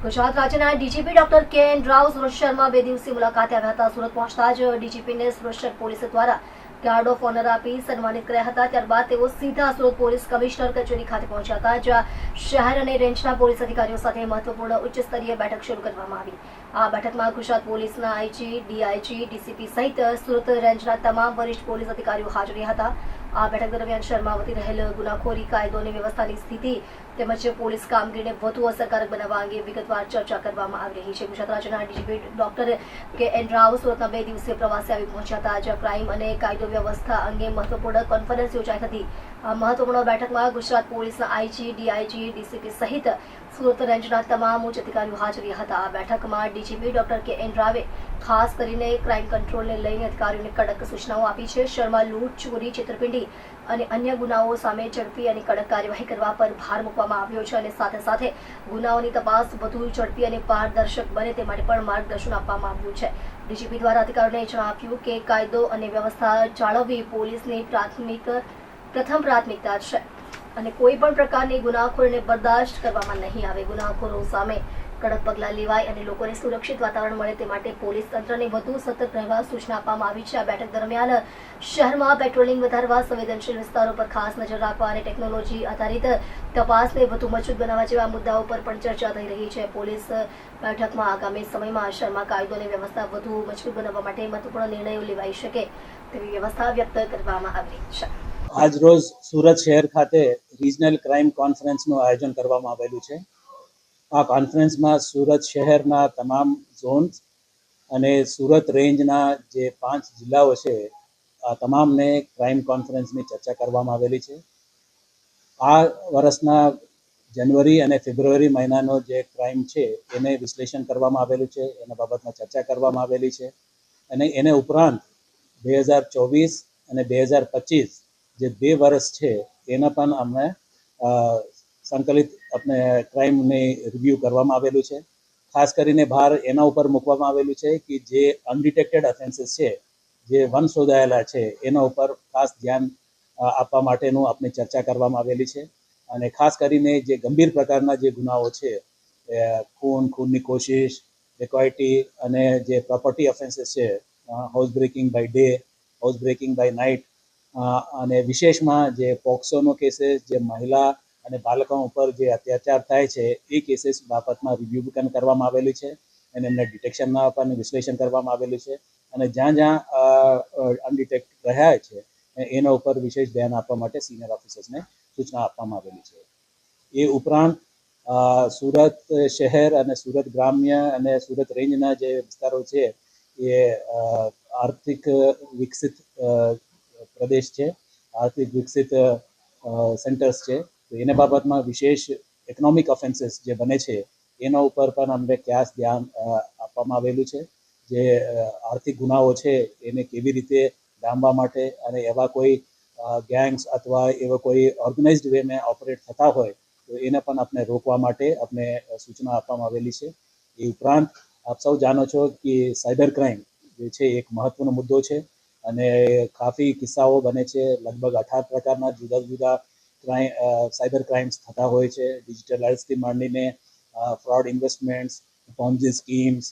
ગુજરાત રાજ્યના DGP doctor કે N Rao Surat શહેરમાં 2 દિવસીય મુલાકાતે આવ્યા હતા. સુરત પહોંચતા જ ડીજીપીને સુરત શહેર પોલીસ દ્વારા ગાર્ડ ઓફ ઓનર આપી સન્માનિત કર્યા હતા. ત્યારબાદ તેઓ સીધા સુરત પોલીસ કમિશનર કચેરી ખાતે પહોંચ્યા હતા, જ્યાં શહેર અને રેન્જના પોલીસ અધિકારીઓ સાથે મહત્વપૂર્ણ ઉચ્ચ સ્તરીય બેઠક શરૂ કરવામાં આવી. આ બેઠકમાં ગુજરાત પોલીસના આઈજી, ડીઆઈજી, ડીસીપી સહિત સુરત રેન્જના તમામ વરિષ્ઠ પોલીસ અધિકારીઓ હાજર રહ્યા હતા. આ બેઠક દરમિયાન શહેરમાં વધી રહેલ ગુનાખોરી, કાયદો અને વ્યવસ્થાની સ્થિતિ તેમજ પોલીસ કામગીરીને વધુ અસરકારક બનાવવા અંગે વિગતવાર ચર્ચા કરવામાં આવી રહી છે. ગુજરાત રાજ્યના ડીજીપી ડોક્ટર કે એન રાવ સુરતના 2 દિવસીય પ્રવાસે આવી પહોંચ્યા હતા, જ્યાં ક્રાઇમ અને કાયદો વ્યવસ્થા અંગે મહત્વપૂર્ણ કોન્ફરન્સ યોજાઈ હતી. આ મહત્વપૂર્ણ બેઠકમાં ગુજરાત પોલીસના આઈજી, ડીઆઈજી, ડીસીપી સહિત સુરત રેન્જના તમામ ઉચ્ચ અધિકારીઓ હાજર રહ્યા હતા. આ બેઠકમાં ડીજીપી ડોક્ટર કે એન રાવે ખાસ કરીને ક્રાઇમ કંટ્રોલને લઈને અધિકારીઓને કડક સૂચનાઓ આપી છે. શહેરમાં લૂંટ, ચોરી, છેતરપિંડી અને અન્ય ગુનાઓ સામે ઝડપી અને કડક કાર્યવાહી કરવા પર ભાર મૂકવામાં આવ્યો છે અને સાથે સાથે ગુનાઓની તપાસ વધુ ઝડપી અને પારદર્શક બને તે માટે પણ માર્ગદર્શન આપવામાં આવ્યું છે. ડીજીપી દ્વારા અધિકારીઓને જણાવ્યું કે કાયદો અને વ્યવસ્થા જાળવવી પોલીસની પ્રથમ પ્રાથમિકતા છે અને કોઈ પણ પ્રકારની ગુનાખોરીને બરદાસ્ત કરવામાં નહીં આવે. ગુનાખોરો સામે કડક પગલાં લેવાય અને લોકોને સુરક્ષિત વાતાવરણ મળે તે માટે પોલીસ તંત્રને વધુ સતર્ક રહેવા સૂચના આપવામાં આવી છે. આ બેઠક દરમિયાન શહેરમાં પેટ્રોલિંગ વધારવા, સંવેદનશીલ વિસ્તારો પર ખાસ નજર રાખવા અને ટેકનોલોજી આધારિત તપાસને વધુ મજબૂત બનાવવા જેવા મુદ્દાઓ પર પણ ચર્ચા થઈ રહી છે. પોલીસ બેઠકમાં આગામી સમયમાં શહેરમાં કાયદો અને વ્યવસ્થા વધુ મજબૂત બનાવવા માટે મહત્વપૂર્ણ નિર્ણયો લેવાઈ શકે તેવી વ્યવસ્થા વ્યક્ત કરવામાં આવી છે. આજ રોજ સુરત શહેર ખાતે રિજનલ ક્રાઇમ કોન્ફરન્સનું આયોજન કરવામાં આવેલું છે. આ કોન્ફરન્સમાં સુરત શહેરના તમામ ઝોન્સ અને સુરત રેન્જના જે 5 જિલ્લાઓ છે આ તમામને ક્રાઇમ કોન્ફરન્સની ચર્ચા કરવામાં આવેલી છે. આ વર્ષના જાન્યુઆરી અને ફેબ્રુઆરી મહિનાનો જે ક્રાઇમ છે એને વિશ્લેષણ કરવામાં આવેલું છે, એના બાબતમાં ચર્ચા કરવામાં આવેલી છે અને એને ઉપરાંત 2024 અને 2025 જે 2 વર્ષ છે એના પણ અમને સંકલિત આપણે ક્રાઇમની રિવ્યૂ કરવામાં આવેલું છે. ખાસ કરીને ભાર એના ઉપર મૂકવામાં આવેલું છે કે જે અનડિટેક્ટેડ ઓફેન્સીસ છે, જે વનશોધાયેલા છે, એના ઉપર ખાસ ધ્યાન આપવા માટેનું આપણે ચર્ચા કરવામાં આવેલી છે અને ખાસ કરીને જે ગંભીર પ્રકારના જે ગુનાઓ છે, ખૂનની કોશિશ, ડેકોઇટી અને જે પ્રોપર્ટી ઓફેન્સીસ છે, house breaking by day, house breaking by night અને વિશેષમાં જે પોક્સોનો કેસીસ, જે મહિલા અને બાળકો ઉપર જે અત્યાચાર થાય છે એ કેસીસ બાબતમાં રિવ્યૂ પણ કરવામાં આવેલી છે અને એમને ડિટેક્શનના પણ વિશ્લેષણ કરવામાં આવેલું છે અને જ્યાં અનડિટેક્ટ રહ્યા છે એના ઉપર વિશેષ ધ્યાન આપવા માટે સિનિયર ઓફિસર્સને સૂચના આપવામાં આવેલી છે. એ ઉપરાંત સુરત શહેર અને સુરત ગ્રામ્ય અને સુરત રેન્જના જે વિસ્તારો છે એ આર્થિક વિકસિત પ્રદેશ છે, આર્થિક વિકસિત સેન્ટર્સ છે. તો એના બાબતમાં વિશેષ ઇકોનોમિક ઓફેન્સીસ જે બને છે એના ઉપર પણ અમને ખાસ ધ્યાન આપવામાં આવેલું છે. જે આર્થિક ગુનાઓ છે એને કેવી રીતે ડામવા માટે અને એવા કોઈ ગેંગ્સ અથવા એવા કોઈ ઓર્ગેનાઇઝડ વેમાં ઓપરેટ થતા હોય તો એને પણ આપણે રોકવા માટે આપણે સૂચના આપવામાં આવેલી છે. એ ઉપરાંત આપ સૌ જાણો છો કે સાયબર ક્રાઇમ જે છે એક મહત્વનો મુદ્દો છે અને કાફી કિસ્સાઓ બને છે. લગભગ 18 પ્રકારના જુદા જુદા સાયબર ક્રાઇમ્સ થતા હોય છે. ડિજિટલ અરેસ્ટથી માંડીને fraud investments, Ponzi schemes,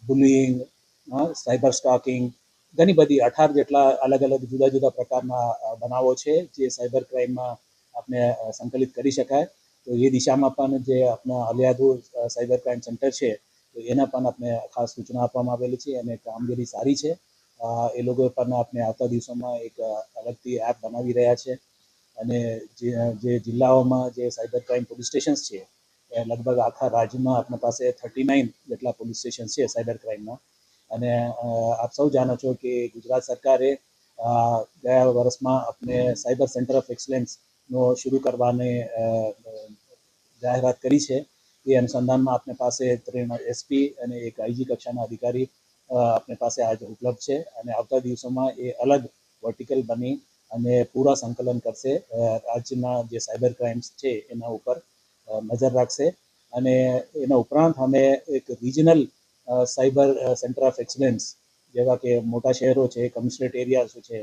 bullying, cyber stocking, ઘણી બધી 18 જેટલા અલગ અલગ જુદા જુદા પ્રકારના બનાવો છે જે સાયબર ક્રાઇમમાં આપણે સંકલિત કરી શકાય. તો એ દિશામાં પણ જે આપણા અલિયાદુર સાયબર ક્રાઇમ સેન્ટર છે તો એના પણ આપણે ખાસ સૂચના આપવામાં આવેલી છે અને કામગીરી સારી છે. એ લોકો પણ આપણે આવતા દિવસોમાં એક અલગથી એપ બનાવી રહ્યા છે અને જે જિલ્લાઓમાં જે સાયબર ક્રાઇમ પોલીસ સ્ટેશન્સ છે એ લગભગ આખા રાજ્યમાં આપણા પાસે 39 જેટલા પોલીસ સ્ટેશન છે સાયબર ક્રાઇમના. અને આપ સૌ જાણો છો કે ગુજરાત સરકારે ગયા વર્ષમાં આપણે સાયબર સેન્ટર ઓફ એક્સલન્સનો શરૂ કરવાની જાહેરાત કરી છે. એ અનુસંધાનમાં આપણી પાસે 3 એસપી અને એક આઈજી કક્ષાના અધિકારી આપણી પાસે આજે ઉપલબ્ધ છે અને આવતા દિવસોમાં એ અલગ વર્ટિકલ બની અને પૂરા સંકલન કરશે, રાજ્યના જે સાયબર ક્રાઇમ્સ છે એના ઉપર નજર રાખશે અને એના ઉપરાંત અમે એક regional cyber centre of excellence જેવા કે મોટા શહેરો છે, કમિશનરેટ એરિયાઝ છે,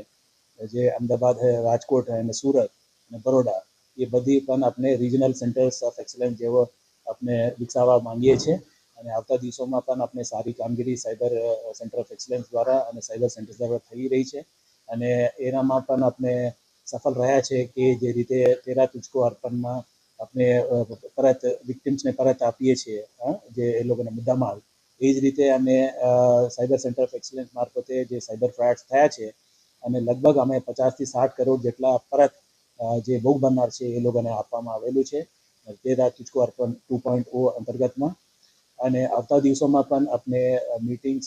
જે અમદાવાદ, રાજકોટ અને સુરત અને બરોડા, એ બધી પણ આપણે રિજનલ સેન્ટર્સ ઓફ એક્સલન્સ જેવો આપણે વિકસાવવા માંગીએ છીએ અને આવતા દિવસોમાં પણ આપણે સારી કામગીરી સાયબર સેન્ટર ઓફ એક્સલન્સ દ્વારા અને સાયબર સેન્ટર દ્વારા થઈ રહી છે અને એનામાં પણ આપણે સફળ રહ્યા છે કે જે રીતે તેરા તુજકો અર્પણમાં આપણે પરત વિક્ટિમ્સને પરત આપીએ છીએ જે એ લોકોના મુદ્દામાલ એ જ રીતે અમે સાયબર સેન્ટર ઓફ એક્સલન્સ મારફતે જે સાયબર ફ્રોડ્સ થયા છે અને લગભગ અમે 50 થી 60 કરોડ જેટલા પરત જે ભોગ બનનાર છે એ લોકોને આપવામાં આવેલું છે તેરા તુજકો અર્પણ 2.0 અંતર્ગતમાં અને આવતા દિવસોમાં પણ આપણે મીટિંગ્સ